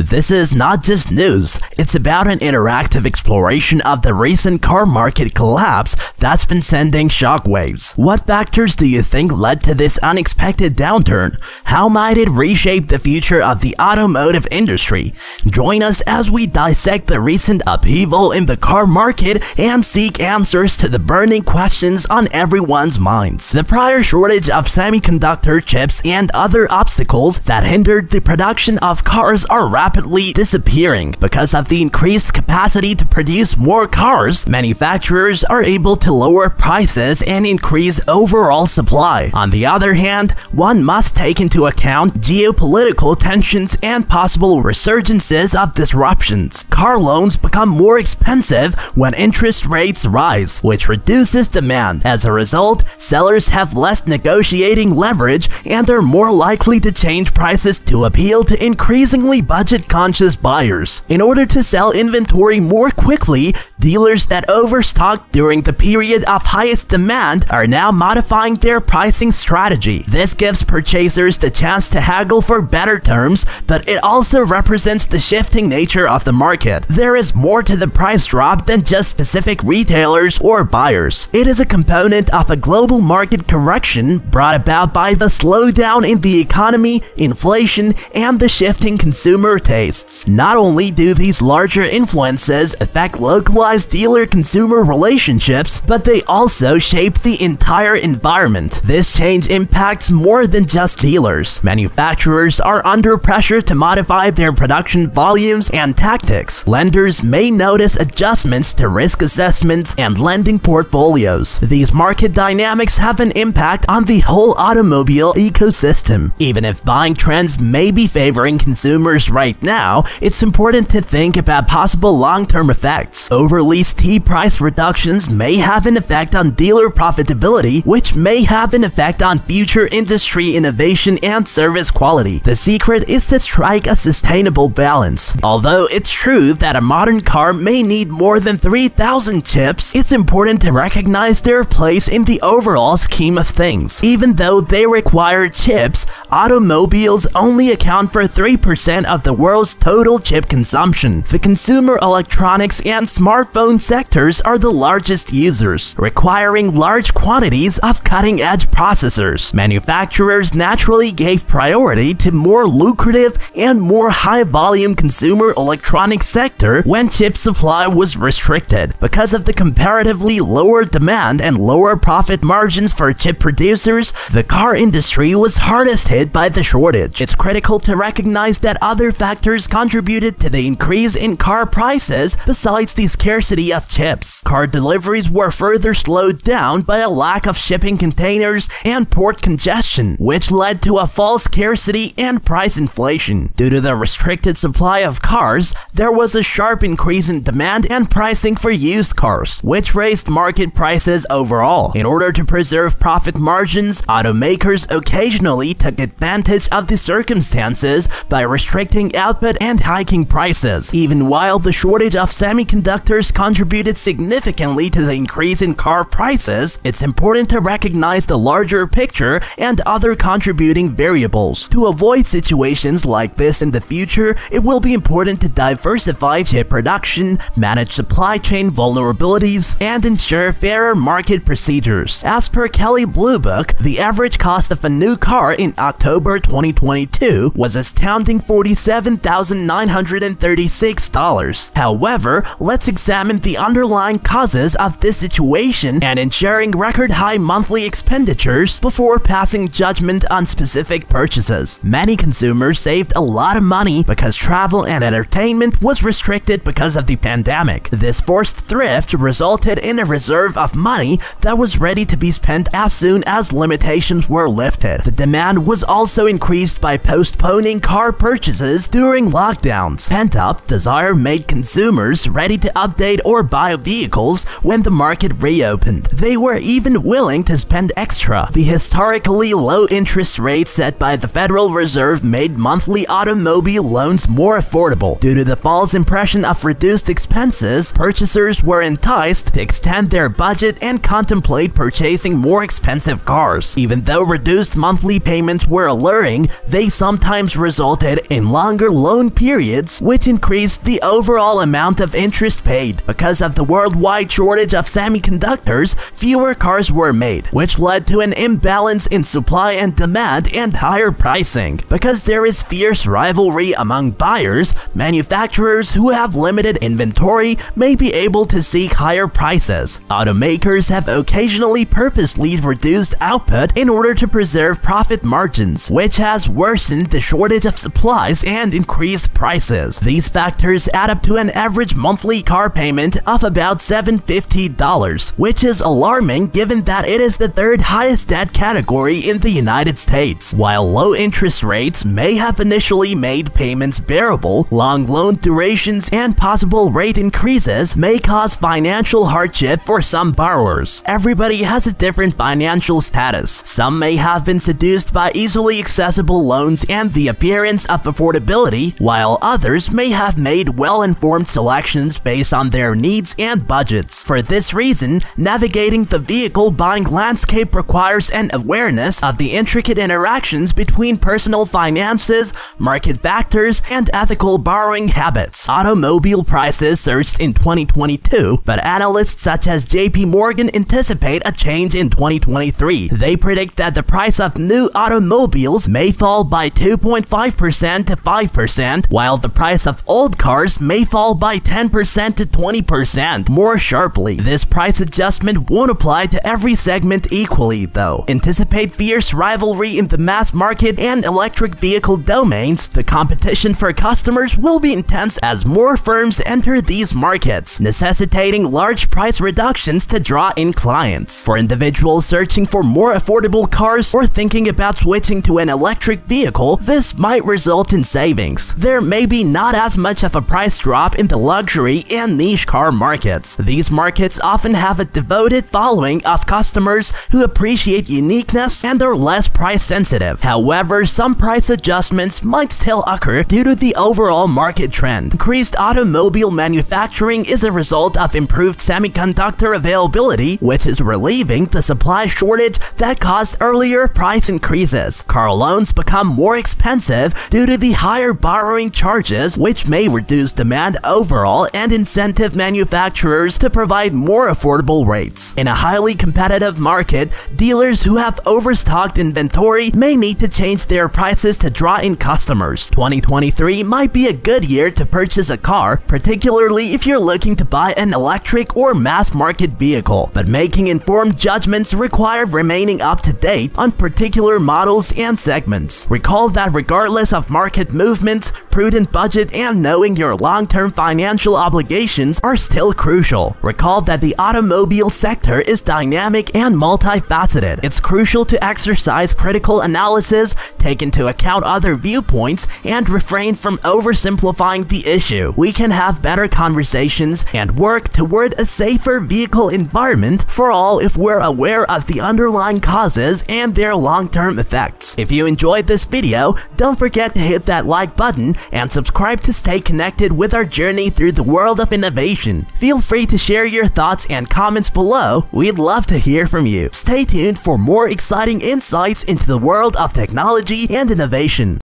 This is not just news, it's about an interactive exploration of the recent car market collapse that's been sending shockwaves. What factors do you think led to this unexpected downturn? How might it reshape the future of the automotive industry? Join us as we dissect the recent upheaval in the car market and seek answers to the burning questions on everyone's minds. The prior shortage of semiconductor chips and other obstacles that hindered the production of cars are rapidly disappearing. Because of the increased capacity to produce more cars, manufacturers are able to lower prices and increase overall supply. On the other hand, one must take into account geopolitical tensions and possible resurgences of disruptions. Car loans become more expensive when interest rates rise, which reduces demand. As a result, sellers have less negotiating leverage and are more likely to change prices to appeal to increasingly budget-conscious buyers. In order to sell inventory more quickly, dealers that overstocked during the period of highest demand are now modifying their pricing strategy. This gives purchasers the chance to haggle for better terms, but it also represents the shifting nature of the market. There is more to the price drop than just specific retailers or buyers. It is a component of a global market correction brought about by the slowdown in the economy, inflation, and the shifting consumer tastes. Not only do these larger influences affect localized dealer-consumer relationships, but they also shape the entire environment. This change impacts more than just dealers. Manufacturers are under pressure to modify their production volumes and tactics. Lenders may notice adjustments to risk assessments and lending portfolios. These market dynamics have an impact on the whole automobile ecosystem. Even if buying trends may be favoring consumers right now, it's important to think about possible long-term effects. Overly steep price reductions may have an effect on dealer profitability, which may have an effect on future industry innovation and service quality. The secret is to strike a sustainable balance. Although it's true that a modern car may need more than 3,000 chips, it's important to recognize their place in the overall scheme of things. Even though they require chips, automobiles only account for 3% of the world's total chip consumption. The consumer electronics and smartphone sectors are the largest users, requiring large quantities of cutting-edge processors. Manufacturers naturally gave priority to more lucrative and more high-volume consumer electronics sector when chip supply was restricted. Because of the comparatively lower demand and lower profit margins for chip producers, the car industry was hardest hit by the shortage. It's critical to recognize that other factors contributed to the increase in car prices besides the scarcity of chips. Car deliveries were further slowed down by a lack of shipping containers and port congestion, which led to a false scarcity and price inflation. Due to the restricted supply of cars, there was a sharp increase in demand and pricing for used cars, which raised market prices overall. In order to preserve profit margins, automakers occasionally took advantage of the circumstances by restricting output and hiking prices. Even while the shortage of semiconductors contributed significantly to the increase in car prices, it's important to recognize the larger picture and other contributing variables. To avoid situations like this in the future, it will be important to diversify chip production, manage supply chain vulnerabilities, and ensure fairer market procedures. As per Kelley Blue Book, the average cost of a new car in October 2022 was astounding $47,936. However, let's examine the underlying causes of this situation and ensuring record-high monthly expenditures before passing judgment on specific purchases. Many consumers saved a lot of money because travel and entertainment was restricted because of the pandemic. This forced thrift resulted in a reserve of money that was ready to be spent as soon as limitations were lifted. The demand was also increased by postponing car purchases during lockdowns. Pent-up desire made consumers ready to update or buy vehicles when the market reopened. They were even willing to spend extra. The historically low interest rate set by the Federal Reserve made monthly automobile loans more affordable. Due to the false impression of reduced expenses, purchasers were enticed to extend their budget and contemplate purchasing more expensive cars. Even though reduced monthly payments were alluring, they sometimes resulted in longer loan periods, which increased the overall amount of interest paid. Because of the worldwide shortage of semiconductors, fewer cars were made, which led to an imbalance in supply and demand and higher pricing. Because there is fierce rivalry among buyers, manufacturers who have limited inventory may be able to seek higher prices. Automakers have occasionally purposely reduced output in order to preserve profit margins, which has worsened the shortage of supplies and increased prices. These factors add up to an average monthly car payment of about $750, which is alarming given that it is the third highest debt category in the United States. While low interest rates may have initially made payments bearable, long loan durations and possible rate increases may cause financial hardship for some borrowers. Everybody has a different financial status. Some may have been seduced by easily accessible loans and the appearance of affordability, while others may have made well-informed selections based on their needs and budgets. For this reason, navigating the vehicle buying landscape requires an awareness of the intricate interactions between personal finances, market factors, and ethical borrowing habits. Automobile prices surged in 2022, but analysts such as JP Morgan anticipate a change in 2023. They predict that the price of new automobiles may fall by 2.5% to 5%, while the price of old cars may fall by 10% to 20% more sharply. This price adjustment won't apply to every segment equally, though. Anticipate fierce rivalry in the mass market and electric vehicle domains. The competition for customers will be intense as more firms enter these markets, necessitating large price reductions to draw in clients. For individuals searching for more affordable cars or thinking about switching to an electric vehicle, this might result in savings. There may be not as much of a price drop in the luxury and niche car markets. These markets often have a devoted following of customers who appreciate uniqueness and are less price sensitive. However, some price adjustments might still occur due to the overall market trend. Increased automobile manufacturing is a result of improved semiconductor availability, which is relieving the supply shortage that caused earlier price increases. Car loans become more expensive due to the higher borrowing charges, which may reduce demand overall and incentive manufacturers to provide more affordable rates. In a highly competitive market, dealers who have overstocked inventory may need to change their prices to draw in customers. 2023 might be a good year to purchase a car, particularly if you're looking to buy an electric or mass market vehicle, but making informed judgments require remaining up to date on particular models and segments. Recall that regardless of market movements, prudent budget and knowing your long-term financial obligations are still crucial. Recall that the automobile sector is dynamic and multifaceted. It's crucial to exercise critical analysis, take into account other viewpoints, and refrain from oversimplifying the issue. We can have better conversations and work toward a safer vehicle environment for all if we're aware of the underlying causes and their long-term effects. If you enjoyed this video, don't forget to hit that like button and subscribe to stay connected with our journey through the world of innovation. Feel free to share your thoughts and comments below. We'd love to hear from you. Stay tuned for more exciting insights into the world of technology and innovation.